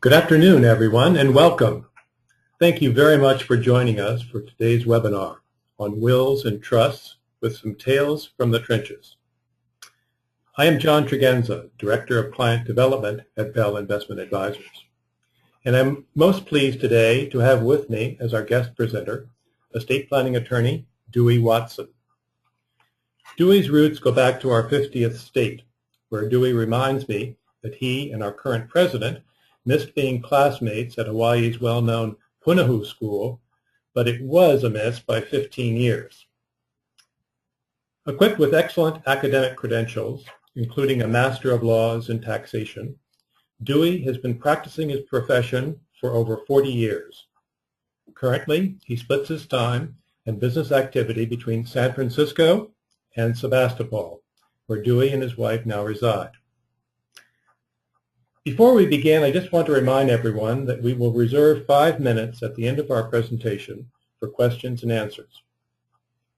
Good afternoon, everyone, and welcome. Thank you very much for joining us for today's webinar on wills and trusts with some tales from the trenches. I am John Tregenza, Director of Client Development at Bell Investment Advisors, and I'm most pleased today to have with me as our guest presenter, estate planning attorney Dewey Watson. Dewey's roots go back to our 50th state, where Dewey reminds me that he and our current president missed being classmates at Hawaii's well-known Punahou School, but it was a miss by 15 years. Equipped with excellent academic credentials, including a Master of Laws in Taxation, Dewey has been practicing his profession for over 40 years. Currently, he splits his time and business activity between San Francisco and Sebastopol, where Dewey and his wife now reside. Before we begin, I just want to remind everyone that we will reserve 5 minutes at the end of our presentation for questions and answers.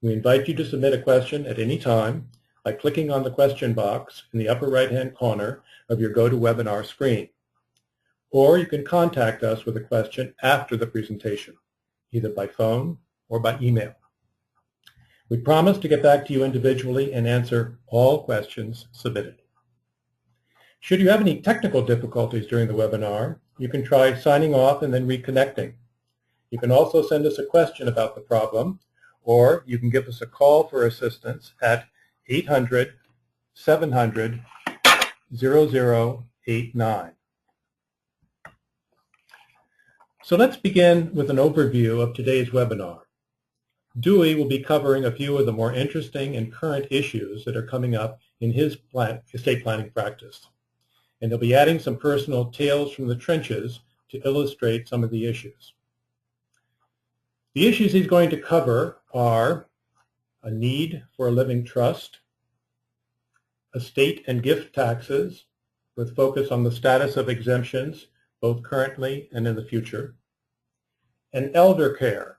We invite you to submit a question at any time by clicking on the question box in the upper right-hand corner of your GoToWebinar screen. Or you can contact us with a question after the presentation, either by phone or by email. We promise to get back to you individually and answer all questions submitted. Should you have any technical difficulties during the webinar, you can try signing off and then reconnecting. You can also send us a question about the problem, or you can give us a call for assistance at 800-700-0089. So let's begin with an overview of today's webinar. Dewey will be covering a few of the more interesting and current issues that are coming up in his estate planning practice. And he'll be adding some personal tales from the trenches to illustrate some of the issues. The issues he's going to cover are a need for a living trust, estate and gift taxes, with focus on the status of exemptions, both currently and in the future, and elder care,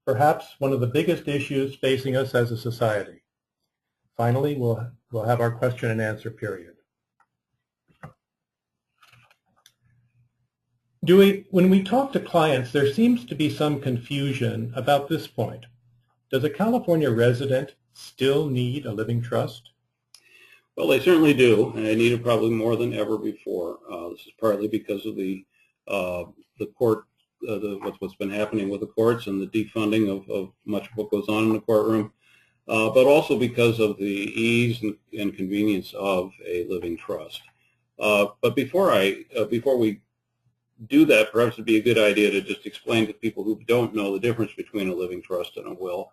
perhaps one of the biggest issues facing us as a society. Finally, we'll have our question and answer period. Dewey, when we talk to clients, there seems to be some confusion about this point. Does a California resident still need a living trust? Well, they certainly do, and they need it probably more than ever before. This is partly because of the court, what's been happening with the courts and the defunding of much of what goes on in the courtroom, but also because of the ease and convenience of a living trust. But before we do that, perhaps it'd be a good idea to just explain to people who don't know the difference between a living trust and a will.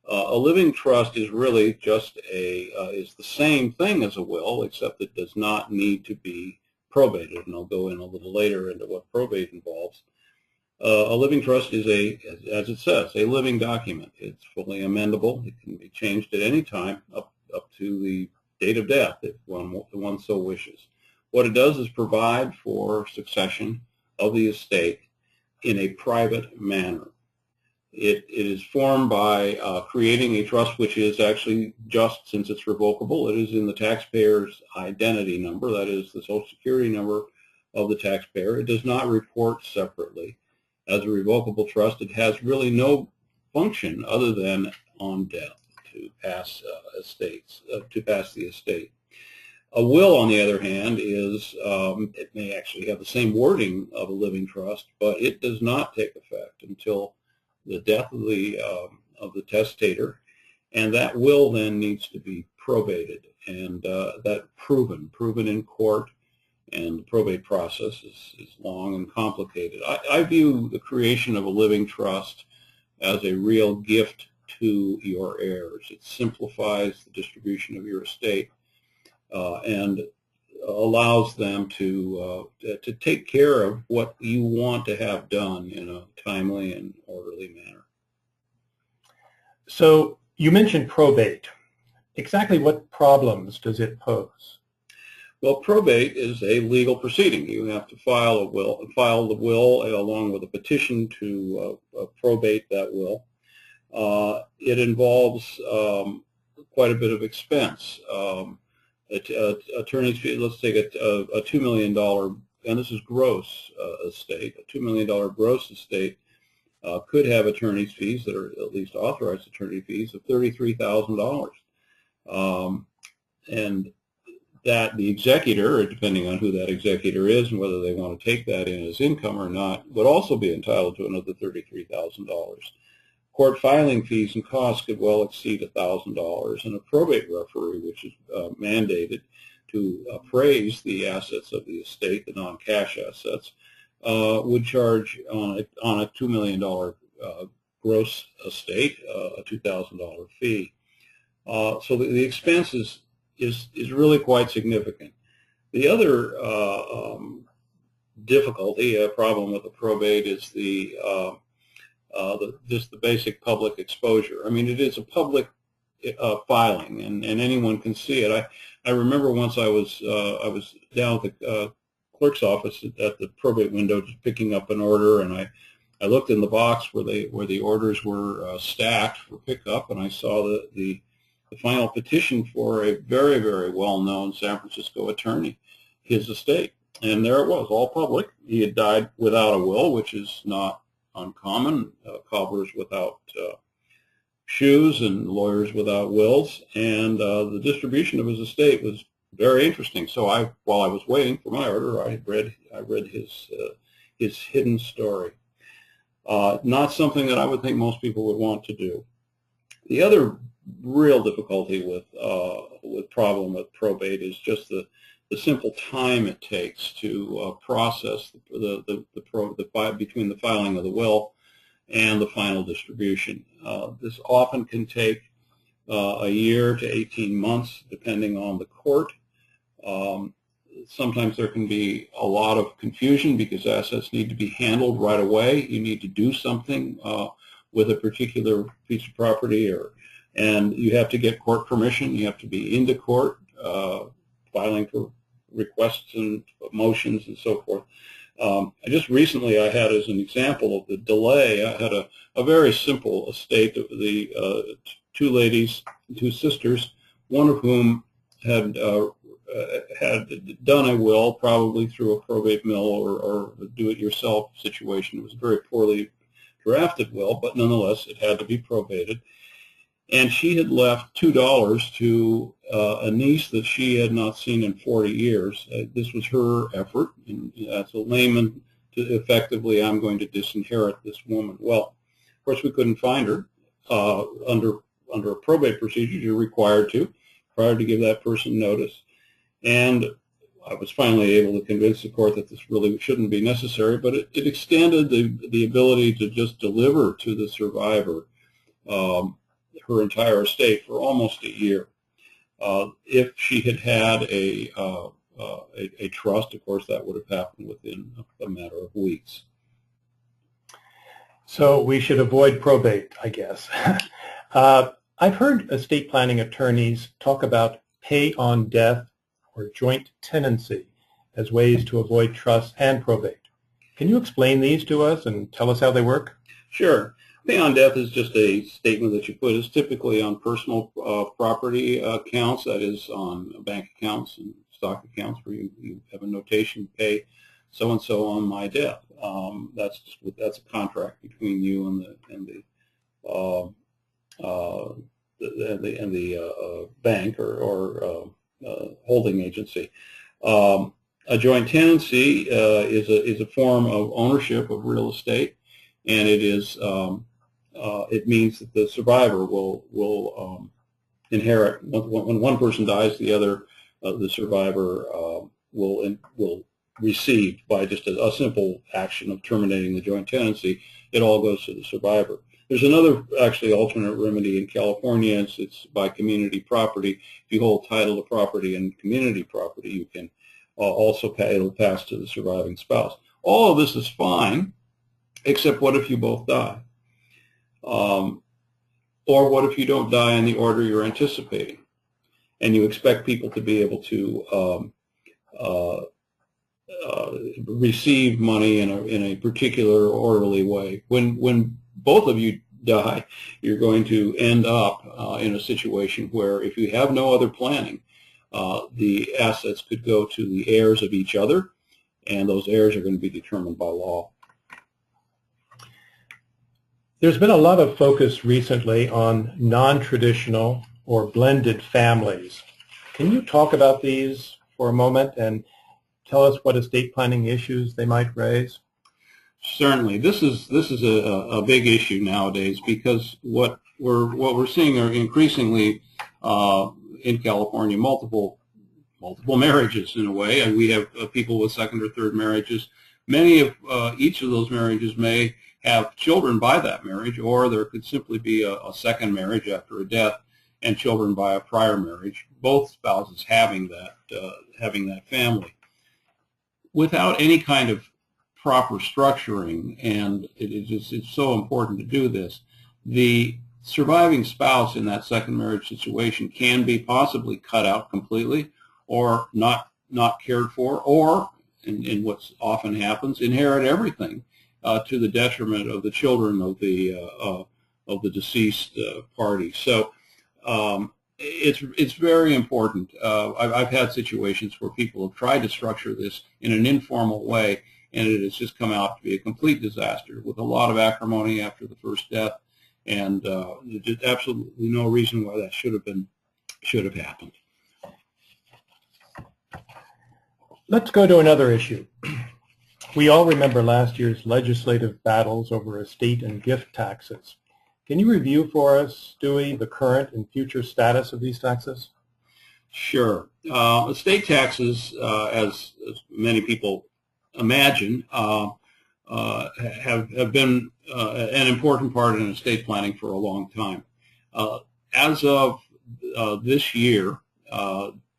A living trust is really just is the same thing as a will, except it does not need to be probated, and I'll go in a little later into what probate involves. A living trust is as it says, a living document. It's fully amendable. It can be changed at any time up to the date of death if one so wishes. What it does is provide for succession of the estate in a private manner. It is formed by creating a trust which is actually just, since it's revocable, it is in the taxpayer's identity number, that is the Social Security number of the taxpayer. It does not report separately. As a revocable trust, it has really no function other than on death to pass the estate. A will, on the other hand, it may actually have the same wording of a living trust, but it does not take effect until the death of the testator, and that will then needs to be probated, and that proven in court, and the probate process is long and complicated. I view the creation of a living trust as a real gift to your heirs. It simplifies the distribution of your estate. And allows them to take care of what you want to have done in a timely and orderly manner. So you mentioned probate. Exactly what problems does it pose? Well, probate is a legal proceeding. You have to file the will along with a petition to probate that will. It involves quite a bit of expense. Attorney's fee, let's take a $2 million and this is gross estate, a $2 million gross estate, could have attorney's fees that are at least authorized attorney fees of $33,000. And that the executor, or depending on who that executor is and whether they want to take that in as income or not, would also be entitled to another $33,000. Court filing fees and costs could well exceed $1,000, and a probate referee, which is mandated to appraise the assets of the estate, the non-cash assets, would charge on a $2 million gross estate a $2,000 fee. So the expense is really quite significant. The other difficulty, problem with the probate is just the basic public exposure. I mean, it is a public filing, and anyone can see it. I remember once I was down at the clerk's office at the probate window just picking up an order, and I looked in the box where the orders were stacked for pickup, and I saw the final petition for a very, very well-known San Francisco attorney, his estate. And there it was, all public. He had died without a will, which is not uncommon. Cobblers without shoes and lawyers without wills. And the distribution of his estate was very interesting. So while I was waiting for my order, I read his hidden story. Not something that I would think most people would want to do. The other real difficulty with problem with probate is just the simple time it takes to process between the filing of the will and the final distribution. This often can take a year to 18 months, depending on the court. Sometimes there can be a lot of confusion because assets need to be handled right away. You need to do something with a particular piece of property, and you have to get court permission. You have to be into court, filing for requests and motions and so forth. Just recently I had, as an example of the delay, I had a very simple estate of the two sisters, one of whom had done a will, probably through a probate mill or a do-it-yourself situation. It was a very poorly drafted will, but nonetheless it had to be probated. And she had left $2 to a niece that she had not seen in 40 years. This was her effort, and as a layman, effectively, I'm going to disinherit this woman. Well, of course, we couldn't find her. Under a probate procedure, you're required to, prior to give that person notice. And I was finally able to convince the court that this really shouldn't be necessary, but it extended the ability to just deliver to the survivor her entire estate for almost a year. If she had had a trust, of course, that would have happened within a matter of weeks. So we should avoid probate, I guess. I've heard estate planning attorneys talk about pay on death or joint tenancy as ways to avoid trust and probate. Can you explain these to us and tell us how they work? Sure. Pay on death is just a statement that you put. It's typically on personal property accounts, that is on bank accounts and stock accounts, where you have a notation, pay so-and-so on my death. That's a contract between you and the bank or holding agency. A joint tenancy is a form of ownership of real estate, and it means that the survivor will inherit. When one person dies, the survivor will receive, by just a simple action of terminating the joint tenancy. It all goes to the survivor. There's another actually alternate remedy in California. It's by community property. If you hold title to property and community property, you can also it'll pass to the surviving spouse. All of this is fine, except what if you both die? Or what if you don't die in the order you're anticipating, and you expect people to be able to receive money in a particular orderly way? When both of you die, you're going to end up in a situation where, if you have no other planning, the assets could go to the heirs of each other, and those heirs are going to be determined by law. There's been a lot of focus recently on non-traditional or blended families. Can you talk about these for a moment and tell us what estate planning issues they might raise? Certainly, this is a big issue nowadays, because what we're seeing are increasingly in California multiple marriages in a way, and we have people with second or third marriages. Many of each of those marriages may have children by that marriage, or there could simply be a second marriage after a death and children by a prior marriage, both spouses having that family. Without any kind of proper structuring, and it's so important to do this, the surviving spouse in that second marriage situation can be possibly cut out completely, or not cared for, or, in what often happens, inherit everything to the detriment of the children of the deceased party. So it's very important. I've had situations where people have tried to structure this in an informal way, and it has just come out to be a complete disaster, with a lot of acrimony after the first death, and there's absolutely no reason why that should have happened. Let's go to another issue. We all remember last year's legislative battles over estate and gift taxes. Can you review for us, Dewey, the current and future status of these taxes? Sure. Estate taxes, as many people imagine, have been an important part in estate planning for a long time. As of this year,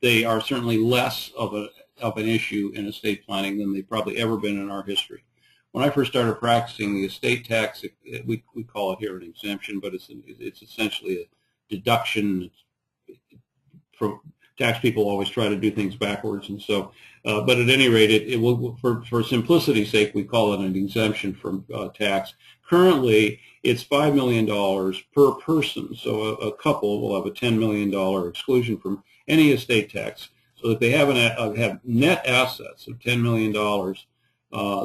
they are certainly less of an issue in estate planning than they've probably ever been in our history. When I first started practicing, the estate tax, we call it here an exemption, but it's essentially a deduction. Tax people always try to do things backwards, and so, but at any rate, it will, for simplicity's sake, we call it an exemption from tax. Currently, it's $5 million per person, so a couple will have a $10 million exclusion from any estate tax. So if they have net assets of $10 million,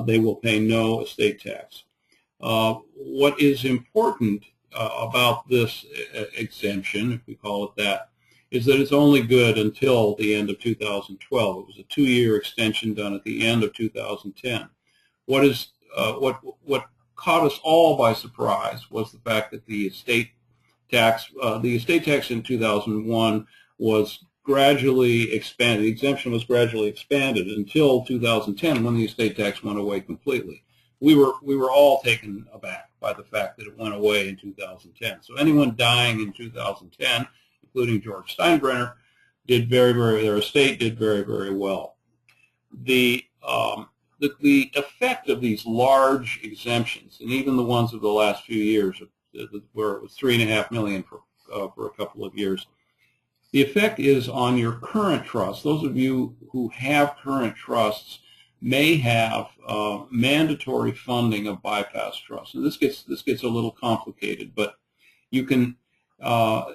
they will pay no estate tax. What is important about this exemption, if we call it that, is that it's only good until the end of 2012. It was a 2-year extension done at the end of 2010. What caught us all by surprise was the fact that the estate tax in 2001 was gradually expanded. The exemption was gradually expanded until 2010, when the estate tax went away completely. We were all taken aback by the fact that it went away in 2010. So anyone dying in 2010, including George Steinbrenner, their estate did very, very well. The effect of these large exemptions, and even the ones of the last few years, where it was $3.5 million for a couple of years, the effect is on your current trust. Those of you who have current trusts may have mandatory funding of bypass trusts. And this gets a little complicated, but you can.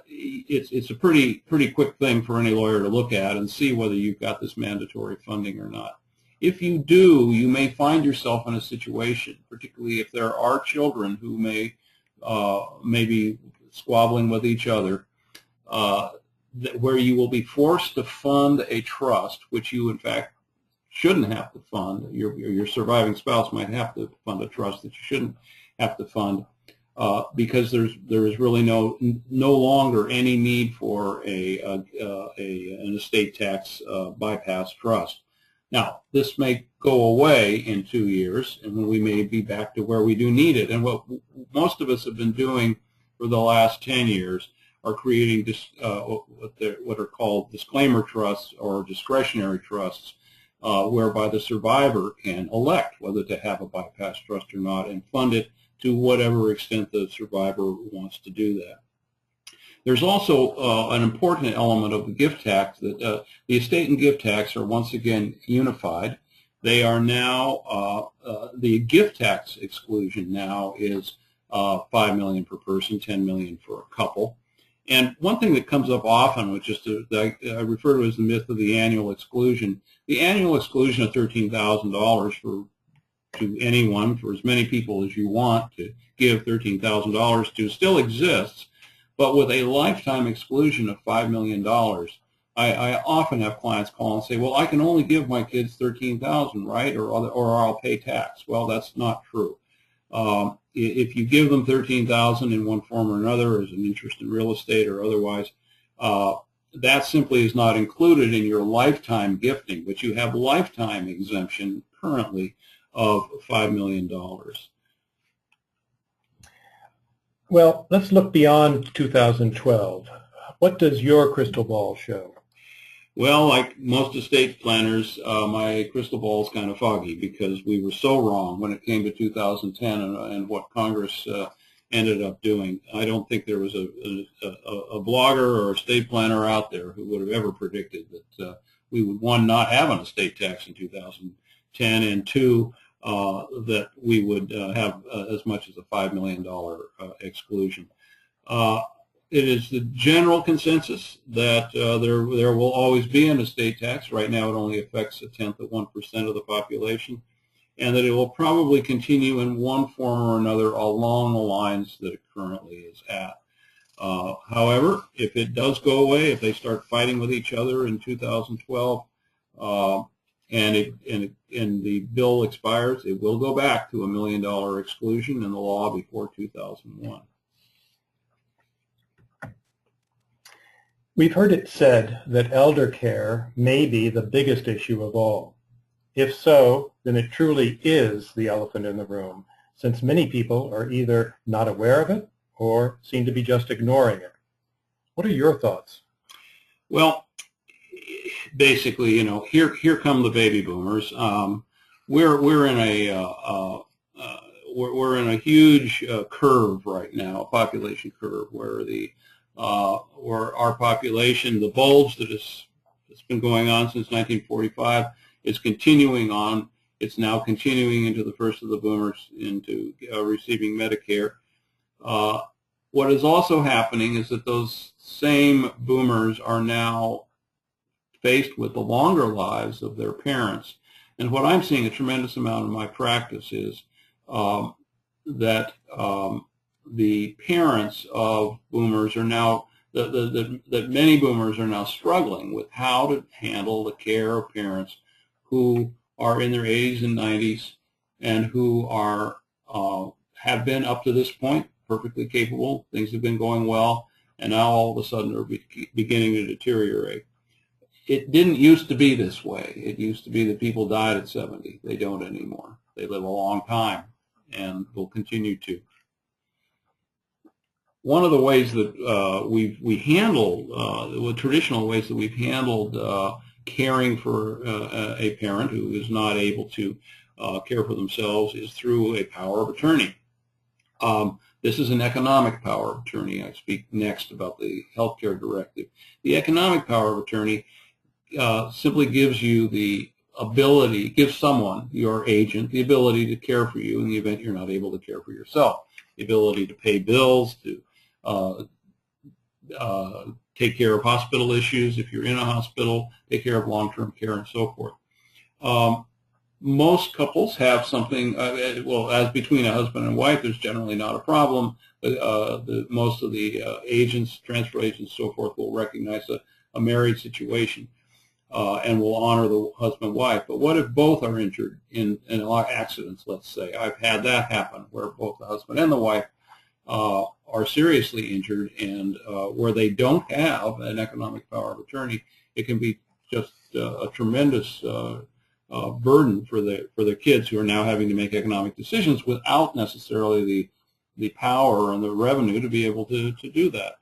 It's a pretty quick thing for any lawyer to look at and see whether you've got this mandatory funding or not. If you do, you may find yourself in a situation, particularly if there are children who may be squabbling with each other, where you will be forced to fund a trust, which you in fact shouldn't have to fund. Your surviving spouse might have to fund a trust that you shouldn't have to fund, because there is really no longer any need for an estate tax bypass trust. Now, this may go away in 2 years, and we may be back to where we do need it. And what most of us have been doing for the last 10 years are creating what are called disclaimer trusts or discretionary trusts, whereby the survivor can elect whether to have a bypass trust or not and fund it to whatever extent the survivor wants to do that. There's also an important element of the gift tax that the estate and gift tax are once again unified. They are now, the gift tax exclusion now is $5 million per person, $10 million for a couple. And one thing that comes up often, which is I refer to as the myth of the annual exclusion. The annual exclusion of $13,000 to anyone, for as many people as you want to give $13,000 to, still exists, but with a lifetime exclusion of $5 million. I often have clients call and say, well, I can only give my kids $13,000, right, or I'll pay tax. Well, that's not true. If you give them $13,000 in one form or another, as an interest in real estate or otherwise, that simply is not included in your lifetime gifting, but you have lifetime exemption currently of $5 million. Well, let's look beyond 2012. What does your crystal ball show? Well, like most estate planners, my crystal ball is kind of foggy because we were so wrong when it came to 2010 and what Congress ended up doing. I don't think there was a blogger or estate planner out there who would have ever predicted that we would, one, not have an estate tax in 2010, and two, that we would have as much as a $5 million exclusion. It is the general consensus that there will always be an estate tax. Right now it only affects 0.1% of the population, and that it will probably continue in one form or another along the lines that it currently is at. However, if it does go away, if they start fighting with each other in 2012, and the bill expires, it will go back to a $1 million exclusion in the law before 2001. We've heard it said that elder care may be the biggest issue of all. If so, then it truly is the elephant in the room, since many people are either not aware of it or seem to be just ignoring it. What are your thoughts? Well, basically, you know, here come the baby boomers. We're in a huge curve right now, a population curve, where where our population, the bulge that's been going on since 1945, is continuing on. It's now continuing into the first of the boomers into receiving Medicare. What is also happening is that those same boomers are now faced with the longer lives of their parents. And what I'm seeing a tremendous amount in my practice is that the parents of boomers are now, that many boomers are now struggling with how to handle the care of parents who are in their 80s and 90s and who are have been up to this point perfectly capable. Things have been going well, and now all of a sudden are beginning to deteriorate. It didn't used to be this way. It used to be that people died at 70. They don't anymore. They live a long time and will continue to. One of the ways that we handle, traditional ways that we've handled caring for a parent who is not able to care for themselves is through a power of attorney. This is an economic power of attorney. I speak next about the healthcare directive. The economic power of attorney simply gives you the ability, gives someone, your agent, the ability to care for you in the event you're not able to care for yourself. The ability to pay bills, to take care of hospital issues if you're in a hospital, take care of long-term care, and so forth. Most couples have something, well, as between a husband and wife, there's generally not a problem. Most of the agents, transfer agents, so forth, will recognize a married situation and will honor the husband and wife. But what if both are injured in a lot of accidents, let's say? I've had that happen, where both the husband and the wife are seriously injured, and where they don't have an economic power of attorney, it can be just a tremendous burden for the kids who are now having to make economic decisions without necessarily the power and the revenue to be able to do that.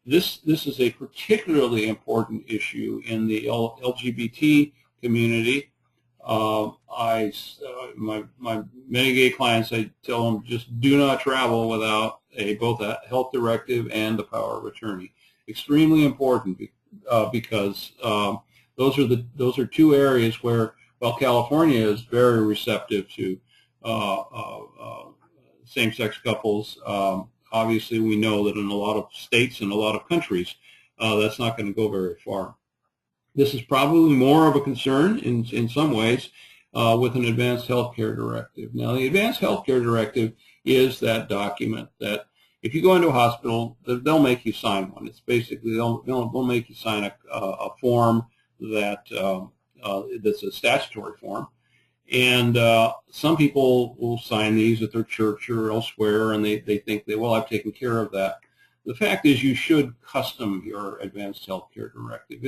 This is a particularly important issue in the LGBT community. My many gay clients, I tell them, just do not travel without both a health directive and the power of attorney. Extremely important because those are two areas where, well, California is very receptive to same-sex couples obviously we know that in a lot of states and a lot of countries, that's not going to go very far. This is probably more of a concern in some ways with an advanced health care directive. Now, the advanced health care directive is that document that if you go into a hospital, they'll make you sign one. It's basically, they'll make you sign a form that's a statutory form. And some people will sign these at their church or elsewhere, and they think that, well, I've taken care of that. The fact is, you should custom your advanced health care directive.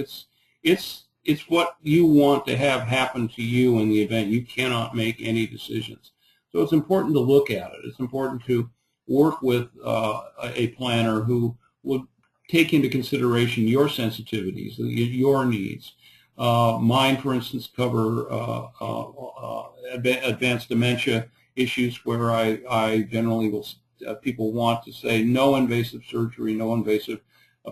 It's what you want to have happen to you in the event you cannot make any decisions. So it's important to look at it. It's important to work with a planner who would take into consideration your sensitivities, your needs. Mine, for instance, cover advanced dementia issues where I generally will, people want to say no invasive surgery, no invasive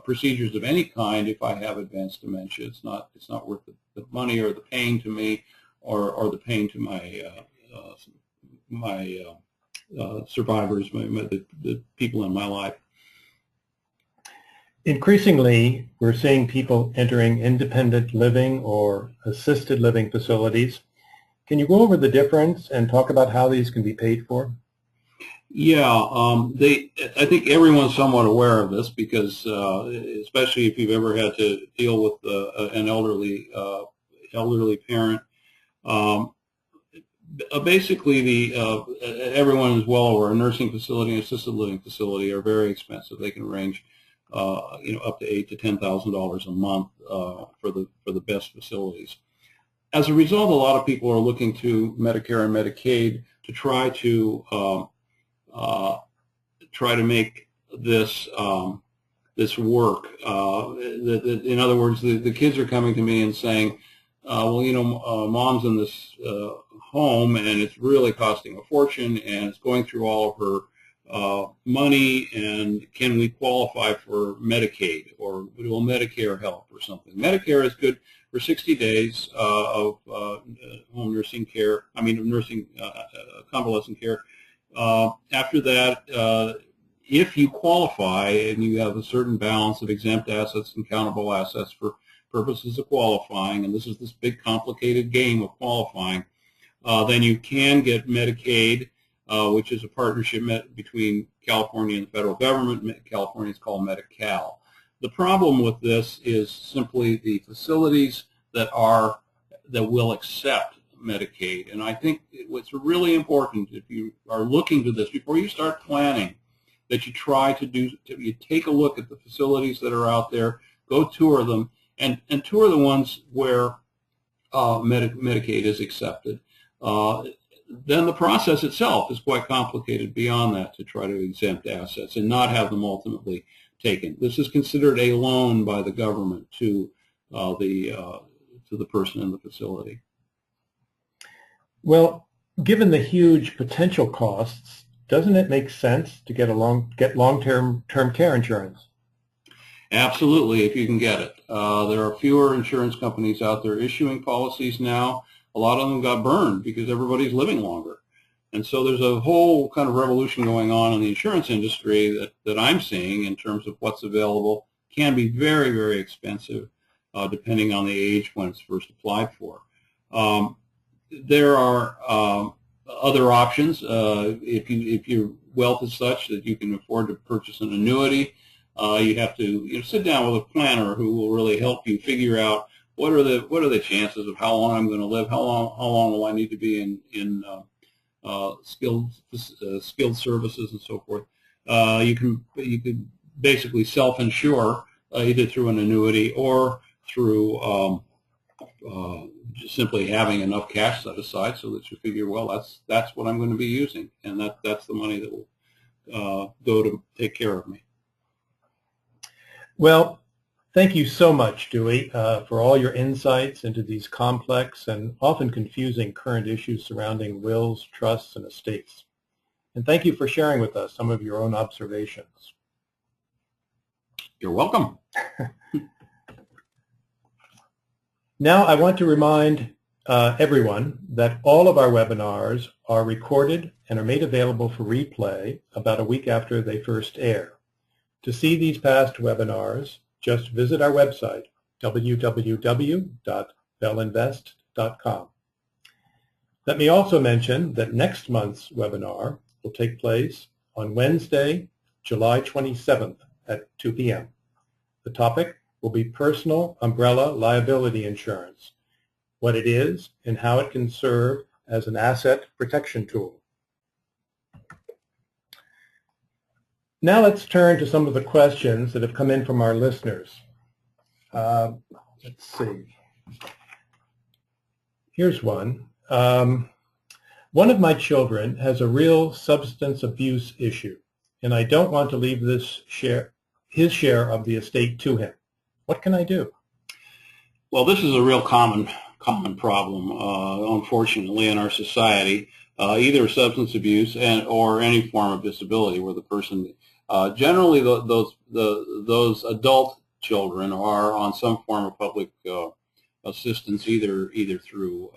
procedures of any kind if I have advanced dementia. It's not worth the money or the pain to me, or the pain to my survivors, the people in my life. Increasingly, we're seeing people entering independent living or assisted living facilities. Can you go over the difference and talk about how these can be paid for? Yeah, I think everyone's somewhat aware of this because, especially if you've ever had to deal with an elderly parent. Basically, everyone is well aware a nursing facility and assisted living facility are very expensive. They can range, up to $8,000 to $10,000 a month for the best facilities. As a result, a lot of people are looking to Medicare and Medicaid to try to make this work. In other words, the kids are coming to me and saying, well, mom's in this home and it's really costing a fortune and it's going through all of her money, and can we qualify for Medicaid, or will Medicare help or something? Medicare is good for 60 days of home nursing care, convalescent care. After that, if you qualify and you have a certain balance of exempt assets and countable assets for purposes of qualifying, and this is this big complicated game of qualifying, then you can get Medicaid, which is a partnership between California and the federal government. California is called Medi-Cal. The problem with this is simply the facilities that will accept Medicaid. And I think what's really important, if you are looking to this, before you start planning, that you try you take a look at the facilities that are out there, go tour them, and tour the ones where Medicaid is accepted. Then the process itself is quite complicated beyond that to try to exempt assets and not have them ultimately taken. This is considered a loan by the government to the person in the facility. Well, given the huge potential costs, doesn't it make sense to get long-term care insurance? Absolutely, if you can get it. There are fewer insurance companies out there issuing policies now. A lot of them got burned because everybody's living longer. And so there's a whole kind of revolution going on in the insurance industry that I'm seeing in terms of what's available. Can be very, very expensive depending on the age when it's first applied for. There are other options. If your wealth is such that you can afford to purchase an annuity, you have to sit down with a planner who will really help you figure out what are the chances of how long I'm going to live, how long will I need to be in skilled services and so forth. You can basically self-insure either through an annuity or through just simply having enough cash set aside so that you figure, well, that's what I'm going to be using, and that's the money that will go to take care of me. Well, thank you so much, Dewey, for all your insights into these complex and often confusing current issues surrounding wills, trusts, and estates. And thank you for sharing with us some of your own observations. You're welcome. Now I want to remind everyone that all of our webinars are recorded and are made available for replay about a week after they first air. To see these past webinars, just visit our website, www.bellinvest.com. Let me also mention that next month's webinar will take place on Wednesday, July 27th at 2 p.m. The topic will be personal umbrella liability insurance, what it is and how it can serve as an asset protection tool. Now let's turn to some of the questions that have come in from our listeners. Let's see. Here's one. One of my children has a real substance abuse issue, and I don't want to leave his share of the estate to him. What can I do? Well, this is a real common problem, unfortunately, in our society. Either substance abuse or any form of disability, where the person generally those adult children are on some form of public assistance, either through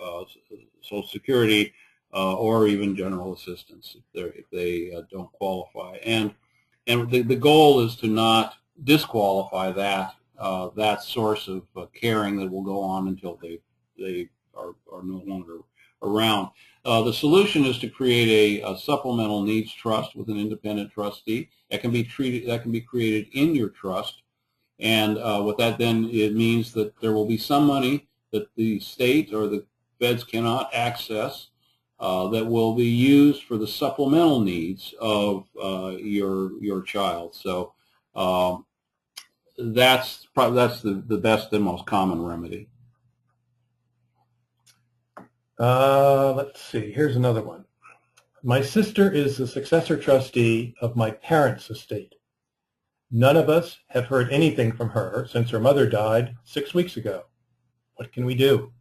Social Security or even general assistance if they don't qualify. And the goal is to not disqualify that source of caring that will go on until they are no longer around. The solution is to create a supplemental needs trust with an independent trustee that can be created in your trust. And what that then, it means that there will be some money that the state or the feds cannot access that will be used for the supplemental needs of your child. So that's the best and most common remedy. Let's see. Here's another one. My sister is the successor trustee of my parents' estate. None of us have heard anything from her since her mother died 6 weeks ago. What can we do?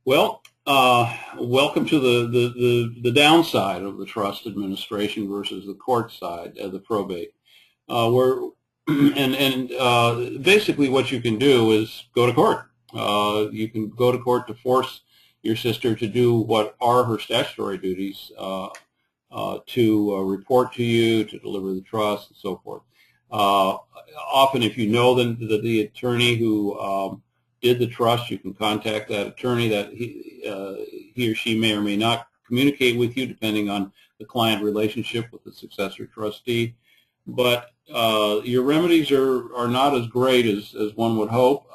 Well, welcome to the downside of the trust administration versus the court side of the probate. Basically what you can do is go to court. You can go to court to force your sister to do what are her statutory duties, to report to you, to deliver the trust, and so forth. Often, if you know the attorney who did the trust, you can contact that attorney. That he or she may or may not communicate with you, depending on the client relationship with the successor trustee. But your remedies are not as great as one would hope.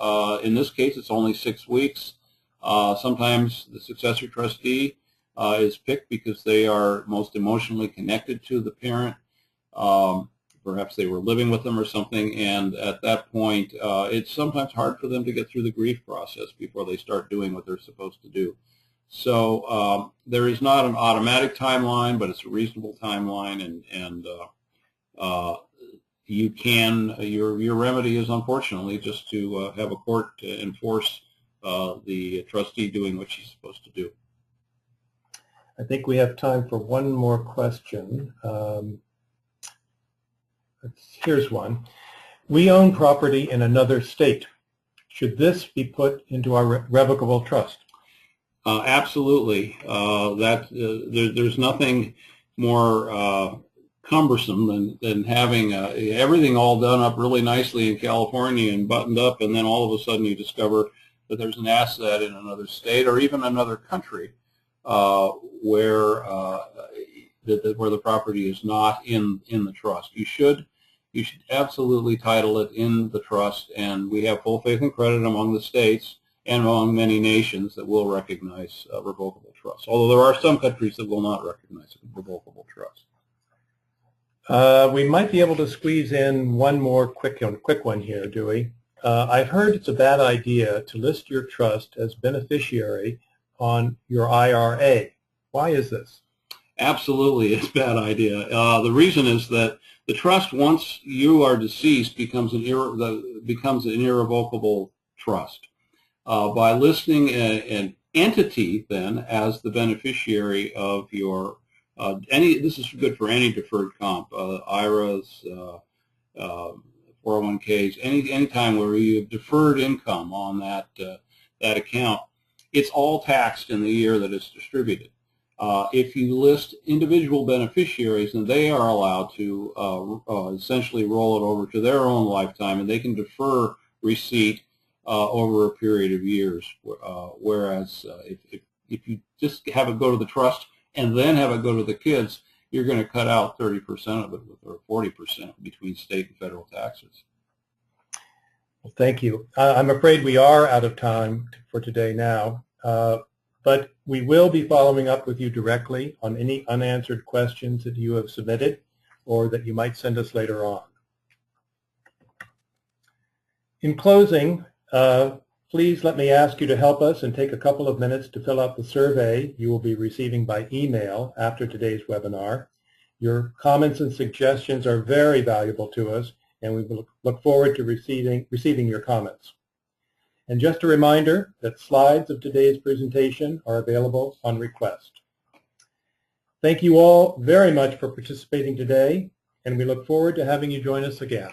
In this case, it's only 6 weeks. Sometimes the successor trustee is picked because they are most emotionally connected to the parent. Perhaps they were living with them or something, and at that point, it's sometimes hard for them to get through the grief process before they start doing what they're supposed to do. So there is not an automatic timeline, but it's a reasonable timeline, and you can, your remedy is unfortunately just to have a court to enforce the trustee doing what she's supposed to do. I think we have time for one more question. Here's one. We own property in another state. Should this be put into our revocable trust? Absolutely. There's nothing more cumbersome than having everything all done up really nicely in California and buttoned up, and then all of a sudden you discover that there's an asset in another state or even another country where the property is not in the trust. You should absolutely title it in the trust, and we have full faith and credit among the states and among many nations that will recognize revocable trusts, although there are some countries that will not recognize a revocable trust. We might be able to squeeze in one more quick one here, Dewey. I've heard it's a bad idea to list your trust as beneficiary on your IRA. Why is this? Absolutely, it's a bad idea. The reason is that the trust, once you are deceased, becomes an irrevocable trust. By listing an entity then as the beneficiary of your this is good for any deferred comp, IRAs, 401ks, any time where you have deferred income on that account. it's all taxed in the year that it's distributed. If you list individual beneficiaries, then they are allowed to essentially roll it over to their own lifetime, and they can defer receipt over a period of years. Whereas if you just have it go to the trust and then have it go to the kids, you're going to cut out 30% of it, or 40% between state and federal taxes. Well, thank you. I'm afraid we are out of time for today now, but we will be following up with you directly on any unanswered questions that you have submitted or that you might send us later on. In closing, please let me ask you to help us and take a couple of minutes to fill out the survey you will be receiving by email after today's webinar. Your comments and suggestions are very valuable to us, and we will look forward to receiving your comments. And just a reminder that slides of today's presentation are available on request. Thank you all very much for participating today, and we look forward to having you join us again.